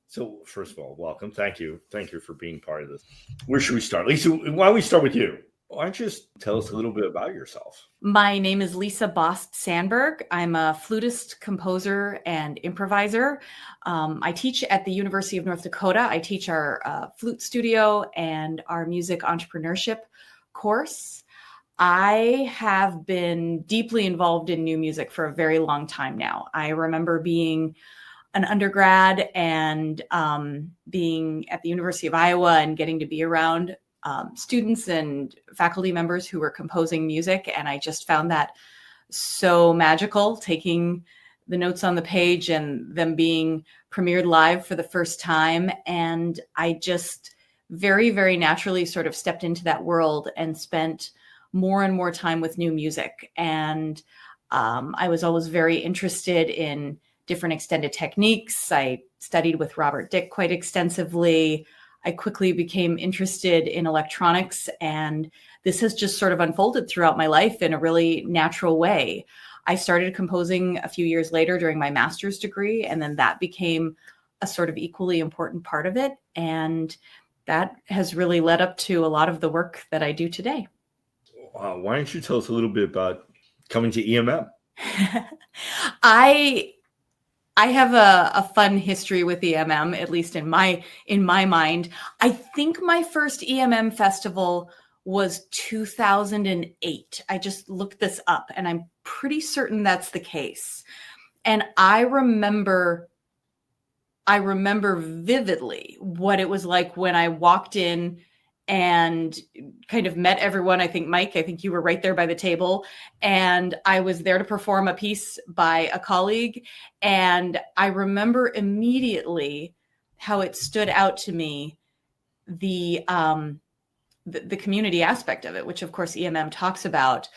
So first of all, welcome. Thank you. Thank you for being part of this. Where should we start? Lisa, why don't we start with you? Why don't you just tell us a little bit about yourself? My name is Lisa Bost-Sandberg. I'm a flutist, composer, and improviser. I teach at the University of North Dakota. I teach our flute studio and our music entrepreneurship course. I have been deeply involved in new music for a very long time now. I remember being an undergrad and being at the University of Iowa and getting to be around students and faculty members who were composing music. And I just found that so magical, taking the notes on the page and them being premiered live for the first time. And I just very, very naturally sort of stepped into that world and spent more and more time with new music. And I was always very interested in different extended techniques. I studied with Robert Dick quite extensively. I quickly became interested in electronics, and this has just sort of unfolded throughout my life in a really natural way. I started composing a few years later during my master's degree, and then that became a sort of equally important part of it. And that has really led up to a lot of the work that I do today. Why don't you tell us a little bit about coming to EMM? I have a fun history with EMM, at least in my mind. I think my first EMM festival was 2008. I just looked this up, and I'm pretty certain that's the case. And I remember vividly what it was like when I walked in and kind of met everyone. I think, Mike, you were right there by the table. And I was there to perform a piece by a colleague. And I remember immediately how it stood out to me, the community aspect of it, which of course EMM talks about.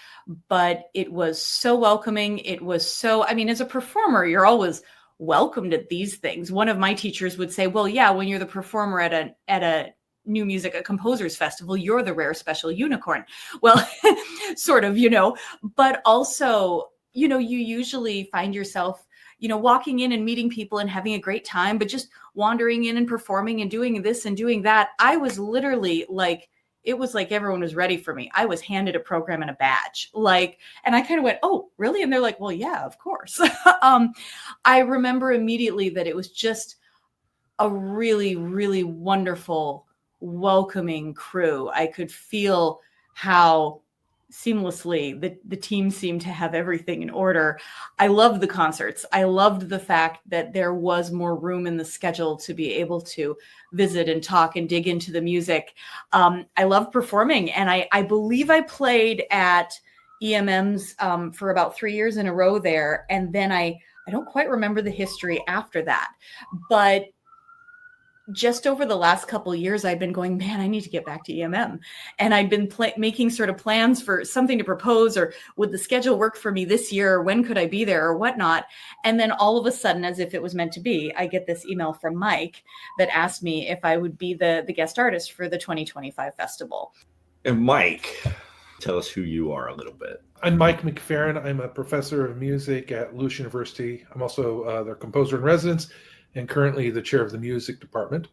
But it was so welcoming. It was so, as a performer, you're always welcomed at these things. One of my teachers would say, well, yeah, when you're the performer at a new music, a composers festival, you're the rare special unicorn. Well, sort of, but also, you usually find yourself, walking in and meeting people and having a great time, but just wandering in and performing and doing this and doing that. I was literally it was like everyone was ready for me. I was handed a program and a badge, and I kind of went, oh, really? And they're like, well, yeah, of course. I remember immediately that it was just a really, really wonderful, welcoming crew. I could feel how seamlessly the team seemed to have everything in order. I loved the concerts. I loved the fact that there was more room in the schedule to be able to visit and talk and dig into the music. I loved performing, and I believe I played at EMM's for about 3 years in a row there. And then I don't quite remember the history after that, but just over the last couple of years, I've been going, man, I need to get back to EMM. And I'd been making sort of plans for something to propose, or would the schedule work for me this year? Or when could I be there or whatnot? And then all of a sudden, as if it was meant to be, I get this email from Mike that asked me if I would be the guest artist for the 2025 festival. And Mike, tell us who you are a little bit. I'm Mike McFerron. I'm a professor of music at Lewis University. I'm also their composer in residence, and currently the chair of the music department.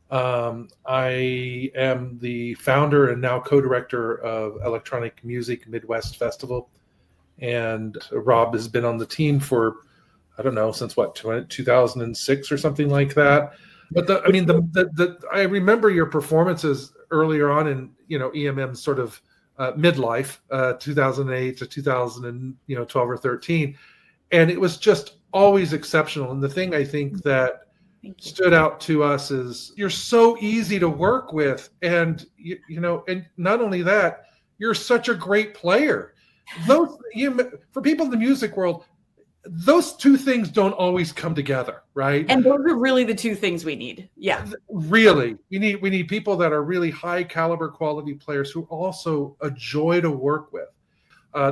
I am the founder and now co-director of Electronic Music Midwest Festival. And Rob has been on the team for, I don't know, since 2006 or something like that. But I remember your performances earlier on in, EMM's sort of midlife, 2008 to 2012 or 13. And it was just always exceptional. And the thing I think that stood out to us is you're so easy to work with. And, and not only that, you're such a great player. For people in the music world, those two things don't always come together, right? And those are really the two things we need. Yeah. Really. We need people that are really high caliber quality players who are also a joy to work with.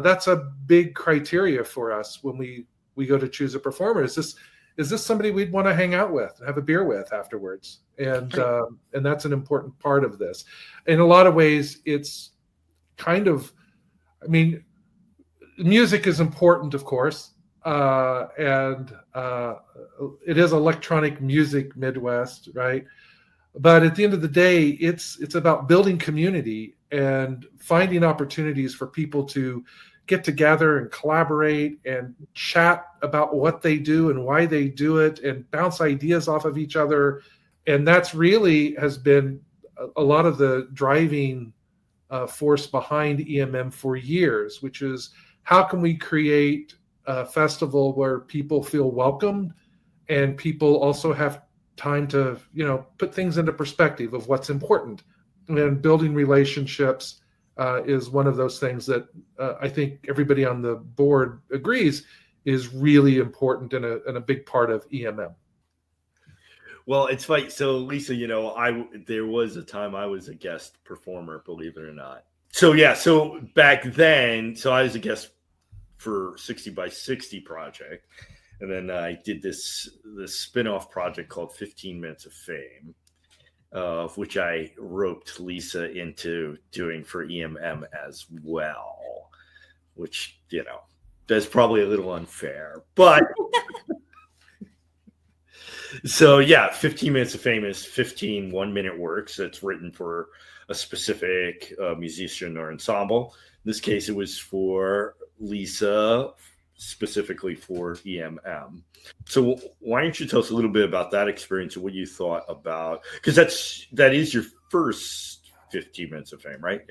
That's a big criteria for us when we go to choose a performer. Is this somebody we'd want to hang out with and have a beer with afterwards? And that's an important part of this. In a lot of ways, it's kind of, music is important, of course, and it is electronic music Midwest, right? But at the end of the day, it's about building community and finding opportunities for people to get together and collaborate and chat about what they do and why they do it and bounce ideas off of each other. And that's really has been a lot of the driving force behind EMM for years, which is how can we create a festival where people feel welcomed and people also have time to, put things into perspective of what's important. And building relationships is one of those things that I think everybody on the board agrees is really important and a big part of EMM. Well, it's funny. So, Lisa, there was a time I was a guest performer, believe it or not. So, yeah. So back then, I was a guest for 60 by 60 project. And then I did this spin-off project called 15 Minutes of Fame, of which I roped Lisa into doing for EMM as well, which, that's probably a little unfair. But so, yeah, 15 Minutes of Fame is 15 one-minute works that's written for a specific musician or ensemble. In this case, it was for Lisa, specifically for EMM. So why don't you tell us a little bit about that experience and what you thought about, because that is your first 15 Minutes of Fame, right?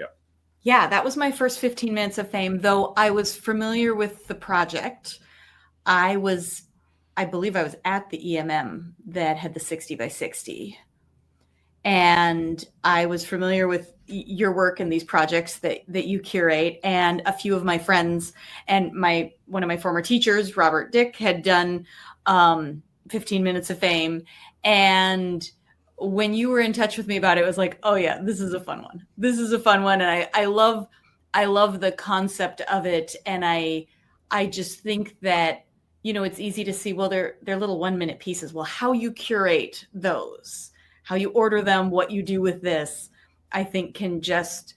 Yeah, that was my first 15 Minutes of Fame, though I was familiar with the project. I believe I was at the EMM that had the 60 by 60. And I was familiar with your work and these projects that you curate, and a few of my friends and one of my former teachers, Robert Dick, had done 15 Minutes of Fame. And when you were in touch with me about it, it was like, oh yeah, this is a fun one. This is a fun one. And I love the concept of it. And I just think that, it's easy to see, well, they're little 1 minute pieces. Well, how you curate those, how you order them, what you do with this, I think can just,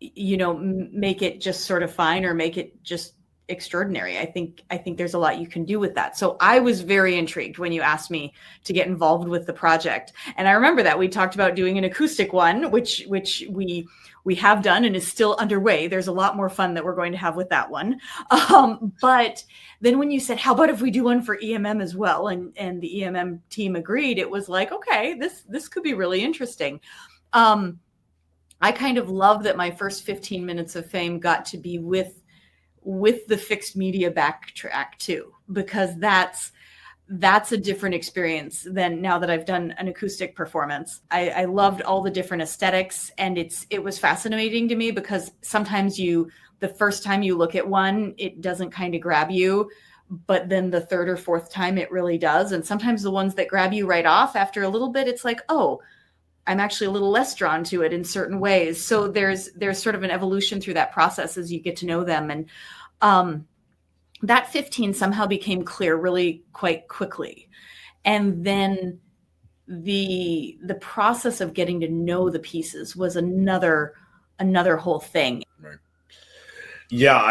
make it just sort of fine or make it just extraordinary. I think there's a lot you can do with that. So I was very intrigued when you asked me to get involved with the project. And I remember that we talked about doing an acoustic one, which we have done and is still underway. There's a lot more fun that we're going to have with that one. But then when you said, how about if we do one for EMM as well? And the EMM team agreed, it was like, okay, this could be really interesting. I kind of love that my first 15 Minutes of Fame got to be with the fixed media backtrack too, because that's a different experience than now that I've done an acoustic performance. I loved all the different aesthetics, and it was fascinating to me because sometimes the first time you look at one, it doesn't kind of grab you, but then the third or fourth time it really does. And sometimes the ones that grab you right off after a little bit, it's like, oh, I'm actually a little less drawn to it in certain ways. So there's sort of an evolution through that process as you get to know them. And that 15 somehow became clear really quite quickly. And then the process of getting to know the pieces was another whole thing. Right. Yeah,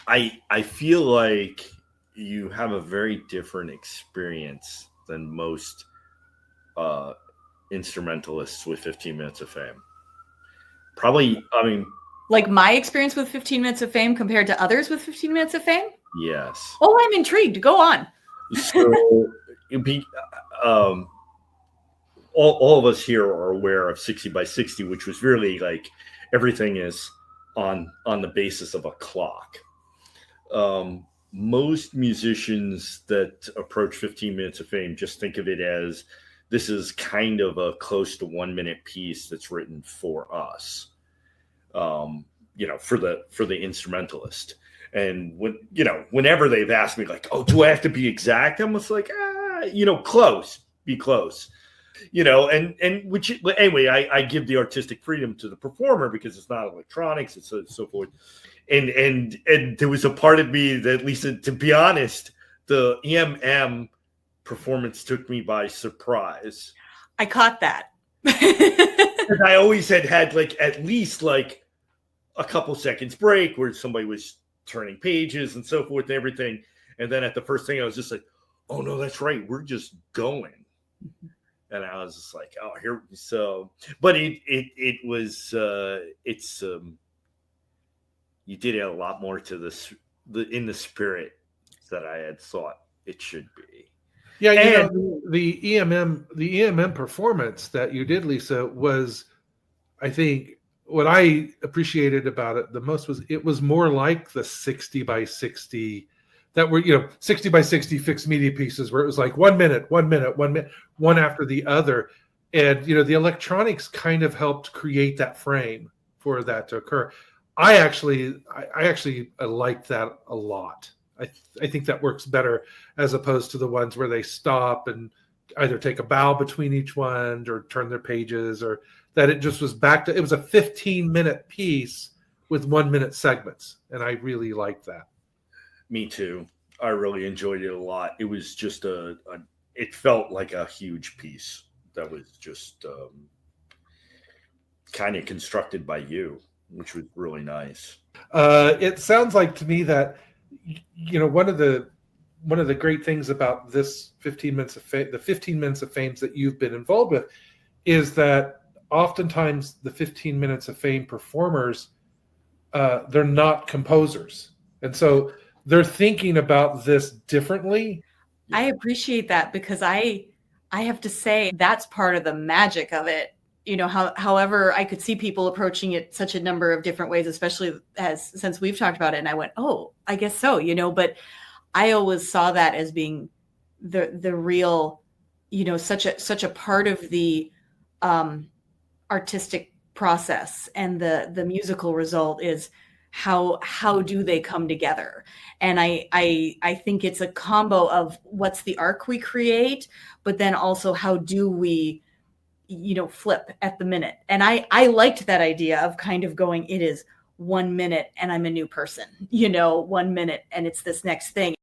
I feel like you have a very different experience than most instrumentalists with 15 Minutes of Fame. Probably, like my experience with 15 Minutes of Fame compared to others with 15 Minutes of Fame? Yes. Oh, I'm intrigued. Go on. So it'd be, all of us here are aware of 60 by 60, which was really like everything is on the basis of a clock. Most musicians that approach 15 Minutes of Fame just think of it as this is kind of a close to 1 minute piece that's written for us, for the instrumentalist. And whenever they've asked me like, oh, do I have to be exact? I'm just like, close, be close, and which anyway, I give the artistic freedom to the performer because it's not electronics, it's so forth. And there was a part of me that, Lisa, to be honest, the EMM performance took me by surprise. I caught that. And I always had like at least like a couple seconds break where somebody was turning pages and so forth and everything. And then at the first thing, I was just like, oh no, that's right, we're just going. And I was just like, oh, here. So, but it was you did a lot more to this in the spirit that I had thought it should be. Yeah, And the EMM performance that you did, Lisa, was, I think, what I appreciated about it the most was it was more like the 60 by 60 that were, 60 by 60 fixed media pieces where it was like 1 minute, 1 minute, 1 minute, one after the other. And, the electronics kind of helped create that frame for that to occur. I actually liked that a lot. I think that works better as opposed to the ones where they stop and either take a bow between each one or turn their pages, or that it just was it was a 15-minute piece with 1 minute segments. And I really liked that. Me too. I really enjoyed it a lot. It was just it felt like a huge piece that was just kind of constructed by you, which was really nice. It sounds like to me that, one of the great things about this 15 minutes of fame, the 15 minutes of fame that you've been involved with, is that oftentimes the 15 minutes of fame performers, they're not composers. And so they're thinking about this differently. I appreciate that, because I have to say that's part of the magic of it. However, I could see people approaching it such a number of different ways, especially since we've talked about it. And I went, oh, I guess so, but I always saw that as being the real, such a part of the artistic process, and the musical result is how do they come together. And I think it's a combo of what's the arc we create, but then also how do we flip at the minute. And I liked that idea of kind of going, it is 1 minute and I'm a new person, 1 minute and it's this next thing.